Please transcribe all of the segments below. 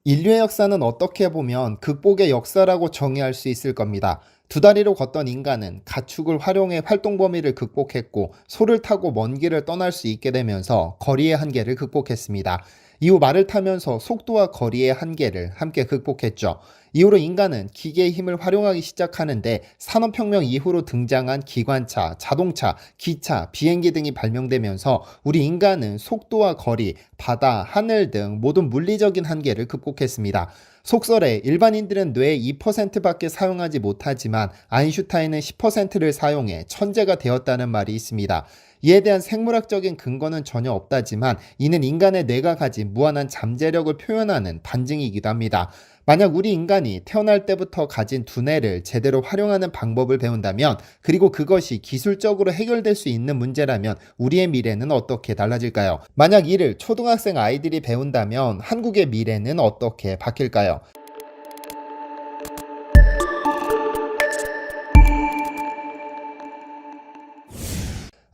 인류의 역사는 어떻게 보면 극복의 역사라고 정의할 수 있을 겁니다. 두 다리로 걷던 인간은 가축을 활용해 활동 범위를 극복했고 소를 타고 먼 길을 떠날 수 있게 되면서 거리의 한계를 극복했습니다. 이후 말을 타면서 속도와 거리의 한계를 함께 극복했죠. 이후로 인간은 기계의 힘을 활용하기 시작하는데 산업혁명 이후로 등장한 기관차, 자동차, 기차, 비행기 등이 발명되면서 우리 인간은 속도와 거리, 바다, 하늘 등 모든 물리적인 한계를 극복했습니다. 속설에 일반인들은 뇌의 2%밖에 사용하지 못하지만 아인슈타인은 10%를 사용해 천재가 되었다는 말이 있습니다. 이에 대한 생물학적인 근거는 전혀 없다지만 이는 인간의 뇌가 가진 무한한 잠재력을 표현하는 반증이기도 합니다. 만약 우리 인간이 태어날 때부터 가진 두뇌를 제대로 활용하는 방법을 배운다면, 그리고 그것이 기술적으로 해결될 수 있는 문제라면 우리의 미래는 어떻게 달라질까요? 만약 이를 초등학생 아이들이 배운다면 한국의 미래는 어떻게 바뀔까요?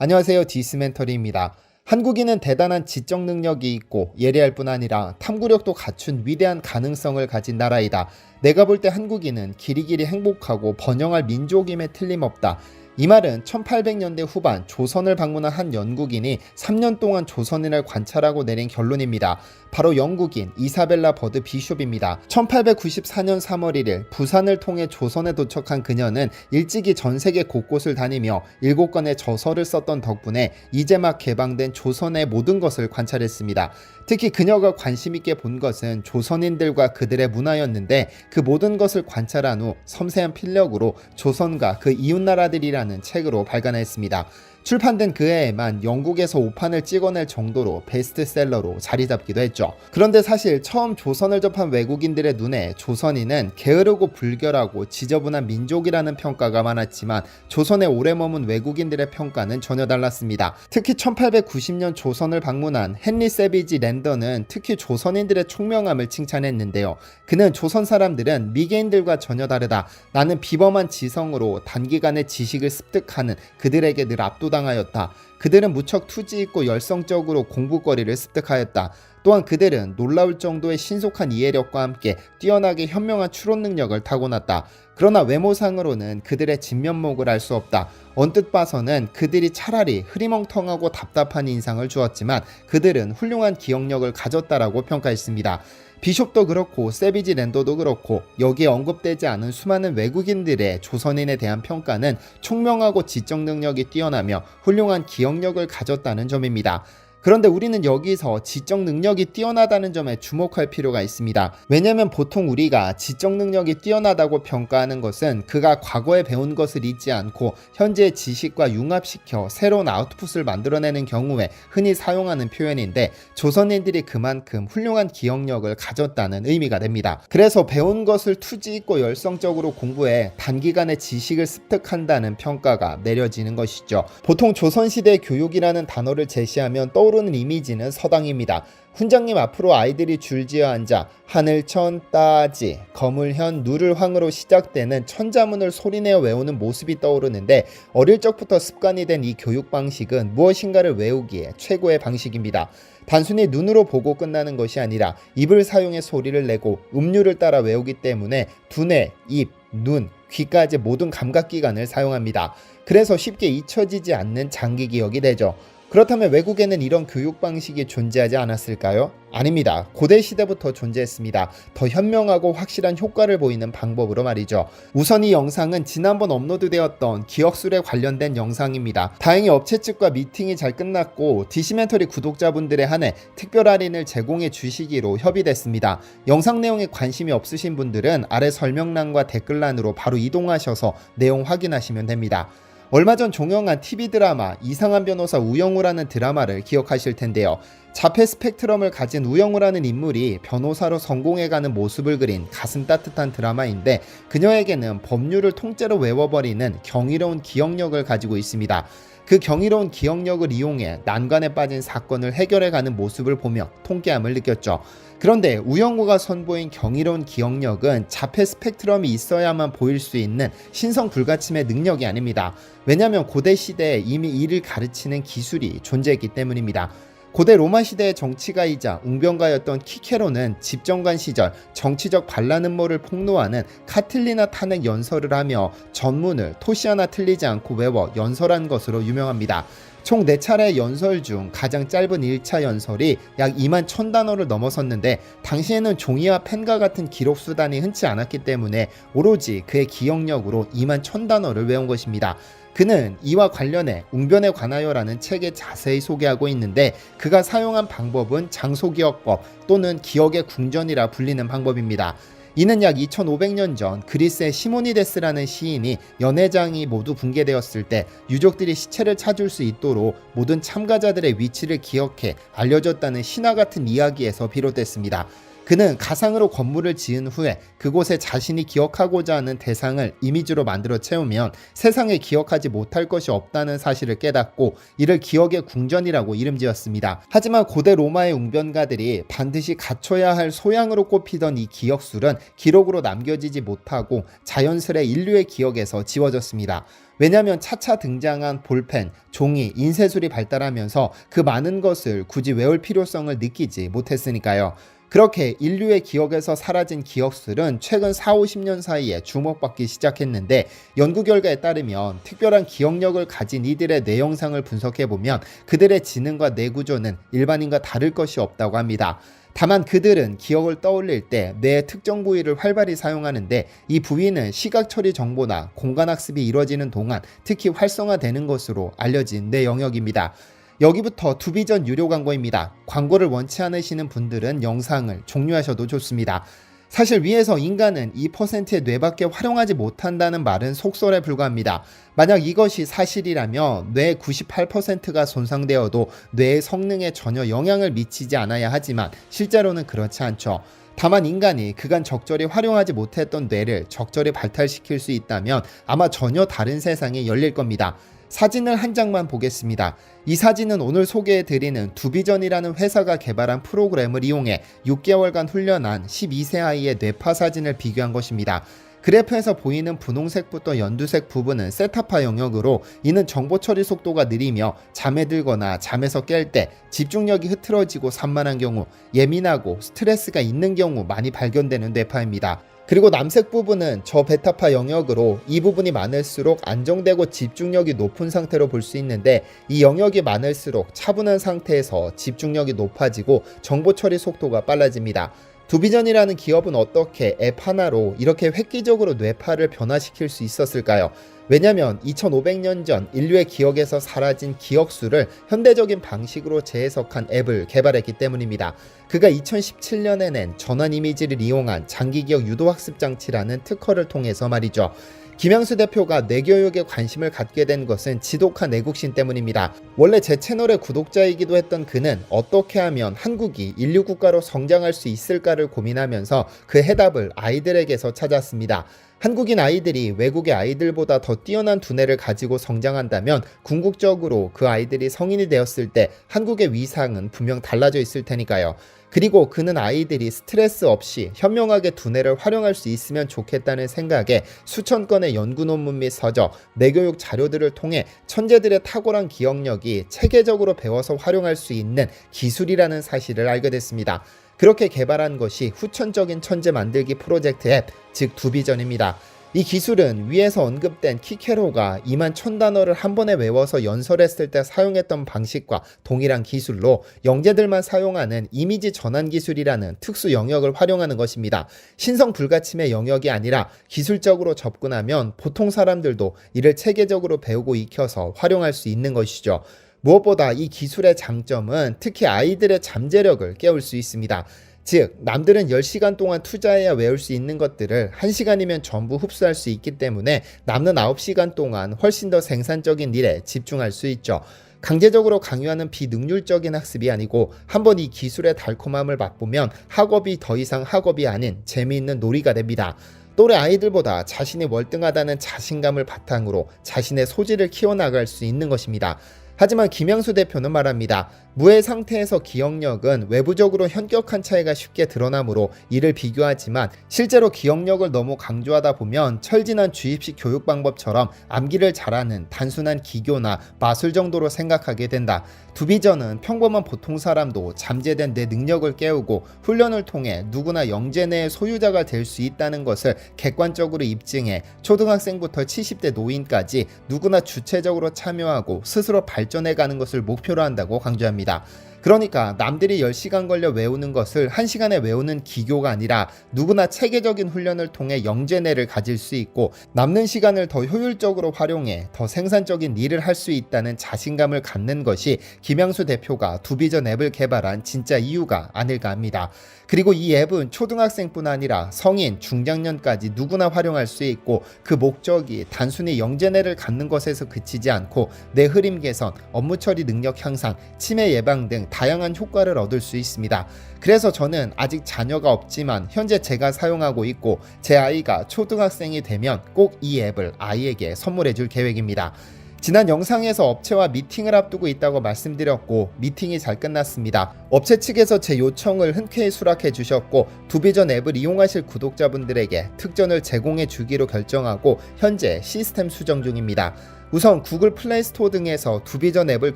안녕하세요, 디스멘터리입니다. 한국인은 대단한 지적 능력이 있고 예리할 뿐 아니라 탐구력도 갖춘 위대한 가능성을 가진 나라이다. 내가 볼 때 한국인은 길이길이 행복하고 번영할 민족임에 틀림없다. 이 말은 1800년대 후반 조선을 방문한 한 영국인이 3년 동안 조선인을 관찰하고 내린 결론입니다. 바로 영국인 이사벨라 버드 비숍입니다. 1894년 3월 1일 부산을 통해 조선에 도착한 그녀는 일찍이 전 세계 곳곳을 다니며 7권의 저서를 썼던 덕분에 이제 막 개방된 조선의 모든 것을 관찰했습니다. 특히 그녀가 관심 있게 본 것은 조선인들과 그들의 문화였는데, 그 모든 것을 관찰한 후 섬세한 필력으로 조선과 그 이웃나라들이라는 책으로 발간했습니다. 출판된 그 해에만 영국에서 5판을 찍어낼 정도로 베스트셀러로 자리 잡기도 했죠. 그런데 사실 처음 조선을 접한 외국인들의 눈에 조선인은 게으르고 불결하고 지저분한 민족이라는 평가가 많았지만, 조선에 오래 머문 외국인들의 평가는 전혀 달랐습니다. 특히 1890년 조선을 방문한 헨리 세비지 랜던은 특히 조선인들의 총명함을 칭찬했는데요. 그는 조선 사람들은 미개인들과 전혀 다르다. 나는 비범한 지성으로 단기간에 지식을 습득하는 그들에게 늘 압도당하였다. 그들은 무척 투지 있고 열성적으로 공부거리를 습득하였다. 또한 그들은 놀라울 정도의 신속한 이해력과 함께 뛰어나게 현명한 추론 능력을 타고났다. 그러나 외모상으로는 그들의 진면목을 알 수 없다. 언뜻 봐서는 그들이 차라리 흐리멍텅하고 답답한 인상을 주었지만 그들은 훌륭한 기억력을 가졌다라고 평가했습니다. 비숍도 그렇고 세비지 랜더도 그렇고 여기에 언급되지 않은 수많은 외국인들의 조선인에 대한 평가는 총명하고 지적 능력이 뛰어나며 훌륭한 기억력을 가졌다는 점입니다. 그런데 우리는 여기서 지적 능력이 뛰어나다는 점에 주목할 필요가 있습니다. 왜냐하면 보통 우리가 지적 능력이 뛰어나다고 평가하는 것은 그가 과거에 배운 것을 잊지 않고 현재의 지식과 융합시켜 새로운 아웃풋을 만들어내는 경우에 흔히 사용하는 표현인데, 조선인들이 그만큼 훌륭한 기억력을 가졌다는 의미가 됩니다. 그래서 배운 것을 투지 있고 열성적으로 공부해 단기간에 지식을 습득한다는 평가가 내려지는 것이죠. 보통 조선시대 교육이라는 단어를 제시하면 떠오르는 이미지는 서당입니다. 훈장님 앞으로 아이들이 줄지어 앉아 하늘천 따지 거물현 누를황으로 시작되는 천자문을 소리내어 외우는 모습이 떠오르는데, 어릴 적부터 습관이 된 이 교육 방식은 무엇인가를 외우기에 최고의 방식입니다. 단순히 눈으로 보고 끝나는 것이 아니라 입을 사용해 소리를 내고 음률을 따라 외우기 때문에 두뇌, 입, 눈, 귀까지 모든 감각기관을 사용합니다. 그래서 쉽게 잊혀지지 않는 장기 기억이 되죠. 그렇다면 외국에는 이런 교육 방식이 존재하지 않았을까요? 아닙니다. 고대 시대부터 존재했습니다. 더 현명하고 확실한 효과를 보이는 방법으로 말이죠. 우선 이 영상은 지난번 업로드되었던 기억술에 관련된 영상입니다. 다행히 업체 측과 미팅이 잘 끝났고 디시멘터리 구독자분들에 한해 특별 할인을 제공해 주시기로 협의됐습니다. 영상 내용에 관심이 없으신 분들은 아래 설명란과 댓글란으로 바로 이동하셔서 내용 확인하시면 됩니다. 얼마 전 종영한 TV 드라마 이상한 변호사 우영우라는 드라마를 기억하실 텐데요. 자폐 스펙트럼을 가진 우영우라는 인물이 변호사로 성공해가는 모습을 그린 가슴 따뜻한 드라마인데, 그녀에게는 법률을 통째로 외워버리는 경이로운 기억력을 가지고 있습니다. 그 경이로운 기억력을 이용해 난관에 빠진 사건을 해결해가는 모습을 보며 통쾌함을 느꼈죠. 그런데 우영우가 선보인 경이로운 기억력은 자폐 스펙트럼이 있어야만 보일 수 있는 신성 불가침의 능력이 아닙니다. 왜냐하면 고대 시대에 이미 이를 가르치는 기술이 존재했기 때문입니다. 고대 로마 시대의 정치가이자 웅변가였던 키케로는 집정관 시절 정치적 반란 음모를 폭로하는 카틸리나 탄핵 연설을 하며 전문을 토시 하나 틀리지 않고 외워 연설한 것으로 유명합니다. 총 4차례 연설 중 가장 짧은 1차 연설이 약 2만 1000단어를 넘어섰는데 당시에는 종이와 펜과 같은 기록 수단이 흔치 않았기 때문에 오로지 그의 기억력으로 2만 1000단어를 외운 것입니다. 그는 이와 관련해 웅변에 관하여라는 책에 자세히 소개하고 있는데 그가 사용한 방법은 장소기억법 또는 기억의 궁전이라 불리는 방법입니다. 이는 약 2500년 전 그리스의 시모니데스라는 시인이 연회장이 모두 붕괴되었을 때 유족들이 시체를 찾을 수 있도록 모든 참가자들의 위치를 기억해 알려줬다는 신화 같은 이야기에서 비롯됐습니다. 그는 가상으로 건물을 지은 후에 그곳에 자신이 기억하고자 하는 대상을 이미지로 만들어 채우면 세상에 기억하지 못할 것이 없다는 사실을 깨닫고 이를 기억의 궁전이라고 이름지었습니다. 하지만 고대 로마의 웅변가들이 반드시 갖춰야 할 소양으로 꼽히던 이 기억술은 기록으로 남겨지지 못하고 자연스레 인류의 기억에서 지워졌습니다. 왜냐하면 차차 등장한 볼펜, 종이, 인쇄술이 발달하면서 그 많은 것을 굳이 외울 필요성을 느끼지 못했으니까요. 그렇게 인류의 기억에서 사라진 기억술은 최근 40-50년 사이에 주목받기 시작했는데 연구 결과에 따르면 특별한 기억력을 가진 이들의 뇌 영상을 분석해보면 그들의 지능과 뇌 구조는 일반인과 다를 것이 없다고 합니다. 다만 그들은 기억을 떠올릴 때 뇌의 특정 부위를 활발히 사용하는데 이 부위는 시각 처리 정보나 공간 학습이 이루어지는 동안 특히 활성화되는 것으로 알려진 뇌 영역입니다. 여기부터 투비전 유료 광고입니다. 광고를 원치 않으시는 분들은 영상을 종료하셔도 좋습니다. 사실 위에서 인간은 2%의 뇌밖에 활용하지 못한다는 말은 속설에 불과합니다. 만약 이것이 사실이라면 뇌 98%가 손상되어도 뇌의 성능에 전혀 영향을 미치지 않아야 하지만 실제로는 그렇지 않죠. 다만 인간이 그간 적절히 활용하지 못했던 뇌를 적절히 발달시킬 수 있다면 아마 전혀 다른 세상이 열릴 겁니다. 사진을 한 장만 보겠습니다. 이 사진은 오늘 소개해드리는 두비전이라는 회사가 개발한 프로그램을 이용해 6개월간 훈련한 12세 아이의 뇌파 사진을 비교한 것입니다. 그래프에서 보이는 분홍색부터 연두색 부분은 세타파 영역으로 이는 정보 처리 속도가 느리며 잠에 들거나 잠에서 깰 때 집중력이 흐트러지고 산만한 경우, 예민하고 스트레스가 있는 경우 많이 발견되는 뇌파입니다. 그리고 남색 부분은 저베타파 영역으로 이 부분이 많을수록 안정되고 집중력이 높은 상태로 볼 수 있는데 이 영역이 많을수록 차분한 상태에서 집중력이 높아지고 정보 처리 속도가 빨라집니다. 두비전이라는 기업은 어떻게 앱 하나로 이렇게 획기적으로 뇌파를 변화시킬 수 있었을까요? 왜냐하면 2500년 전 인류의 기억에서 사라진 기억수를 현대적인 방식으로 재해석한 앱을 개발했기 때문입니다. 그가 2017년에 낸 전환 이미지를 이용한 장기기억 유도학습 장치라는 특허를 통해서 말이죠. 김양수 대표가 뇌교육에 관심을 갖게 된 것은 지독한 애국심 때문입니다. 원래 제 채널의 구독자이기도 했던 그는 어떻게 하면 한국이 인류 국가로 성장할 수 있을까를 고민하면서 그 해답을 아이들에게서 찾았습니다. 한국인 아이들이 외국의 아이들보다 더 뛰어난 두뇌를 가지고 성장한다면 궁극적으로 그 아이들이 성인이 되었을 때 한국의 위상은 분명 달라져 있을 테니까요. 그리고 그는 아이들이 스트레스 없이 현명하게 두뇌를 활용할 수 있으면 좋겠다는 생각에 수천 건의 연구 논문 및 서적, 뇌교육 자료들을 통해 천재들의 탁월한 기억력이 체계적으로 배워서 활용할 수 있는 기술이라는 사실을 알게 됐습니다. 그렇게 개발한 것이 후천적인 천재 만들기 프로젝트 앱, 즉 두비전입니다. 이 기술은 위에서 언급된 키케로가 2만 1000단어를 한 번에 외워서 연설했을 때 사용했던 방식과 동일한 기술로 영재들만 사용하는 이미지 전환 기술이라는 특수 영역을 활용하는 것입니다. 신성 불가침의 영역이 아니라 기술적으로 접근하면 보통 사람들도 이를 체계적으로 배우고 익혀서 활용할 수 있는 것이죠. 무엇보다 이 기술의 장점은 특히 아이들의 잠재력을 깨울 수 있습니다. 즉, 남들은 10시간 동안 투자해야 외울 수 있는 것들을 1시간이면 전부 흡수할 수 있기 때문에 남는 9시간 동안 훨씬 더 생산적인 일에 집중할 수 있죠. 강제적으로 강요하는 비능률적인 학습이 아니고 한번 이 기술의 달콤함을 맛보면 학업이 더 이상 학업이 아닌 재미있는 놀이가 됩니다. 또래 아이들보다 자신이 월등하다는 자신감을 바탕으로 자신의 소질을 키워나갈 수 있는 것입니다. 하지만 김양수 대표는 말합니다. 무해 상태에서 기억력은 외부적으로 현격한 차이가 쉽게 드러나므로 이를 비교하지만 실제로 기억력을 너무 강조하다 보면 철진한 주입식 교육 방법처럼 암기를 잘하는 단순한 기교나 마술 정도로 생각하게 된다. 두비전은 평범한 보통 사람도 잠재된 내 능력을 깨우고 훈련을 통해 누구나 영재 내의 소유자가 될 수 있다는 것을 객관적으로 입증해 초등학생부터 70대 노인까지 누구나 주체적으로 참여하고 스스로 발전해가는 것을 목표로 한다고 강조합니다. 그러니까 남들이 10시간 걸려 외우는 것을 1시간에 외우는 기교가 아니라 누구나 체계적인 훈련을 통해 영재뇌를 가질 수 있고 남는 시간을 더 효율적으로 활용해 더 생산적인 일을 할 수 있다는 자신감을 갖는 것이 김양수 대표가 두비전 앱을 개발한 진짜 이유가 아닐까 합니다. 그리고 이 앱은 초등학생뿐 아니라 성인, 중장년까지 누구나 활용할 수 있고 그 목적이 단순히 영재뇌를 갖는 것에서 그치지 않고 뇌 흐림 개선, 업무 처리 능력 향상, 치매 예방 등 다양한 효과를 얻을 수 있습니다. 그래서 저는 아직 자녀가 없지만 현재 제가 사용하고 있고 제 아이가 초등학생이 되면 꼭 이 앱을 아이에게 선물해 줄 계획입니다. 지난 영상에서 업체와 미팅을 앞두고 있다고 말씀드렸고 미팅이 잘 끝났습니다. 업체 측에서 제 요청을 흔쾌히 수락해 주셨고 두비전 앱을 이용하실 구독자분들에게 특전을 제공해 주기로 결정하고 현재 시스템 수정 중입니다. 우선 구글 플레이 스토어 등에서 두비전 앱을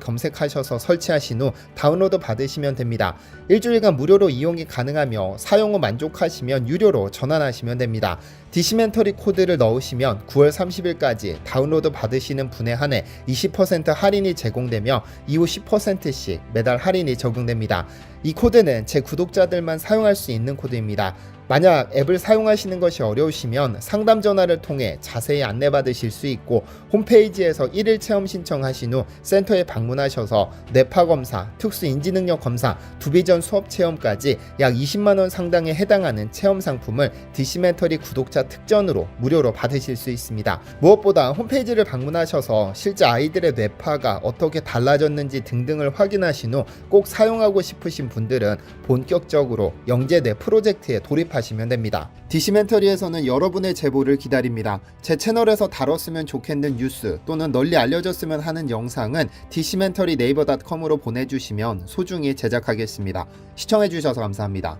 검색하셔서 설치하신 후 다운로드 받으시면 됩니다. 일주일간 무료로 이용이 가능하며 사용 후 만족하시면 유료로 전환하시면 됩니다. 디시멘터리 코드를 넣으시면 9월 30일까지 다운로드 받으시는 분에 한해 20% 할인이 제공되며 이후 10%씩 매달 할인이 적용됩니다. 이 코드는 제 구독자들만 사용할 수 있는 코드입니다. 만약 앱을 사용하시는 것이 어려우시면 상담 전화를 통해 자세히 안내받으실 수 있고 홈페이지에서 1일 체험 신청하신 후 센터에 방문하셔서 뇌파 검사, 특수 인지능력 검사, 두비전 수업 체험까지 약 20만원 상당에 해당하는 체험 상품을 디시멘터리 구독자 특전으로 무료로 받으실 수 있습니다. 무엇보다 홈페이지를 방문하셔서 실제 아이들의 뇌파가 어떻게 달라졌는지 등등을 확인하신 후 꼭 사용하고 싶으신 분들은 본격적으로 영재뇌 프로젝트에 돌입하시면 됩니다. 디시멘터리에서는 여러분의 제보를 기다립니다. 제 채널에서 다뤘으면 좋겠는 뉴스 또는 널리 알려졌으면 하는 영상은 디시멘터리 네이버.com으로 보내주시면 소중히 제작하겠습니다. 시청해주셔서 감사합니다.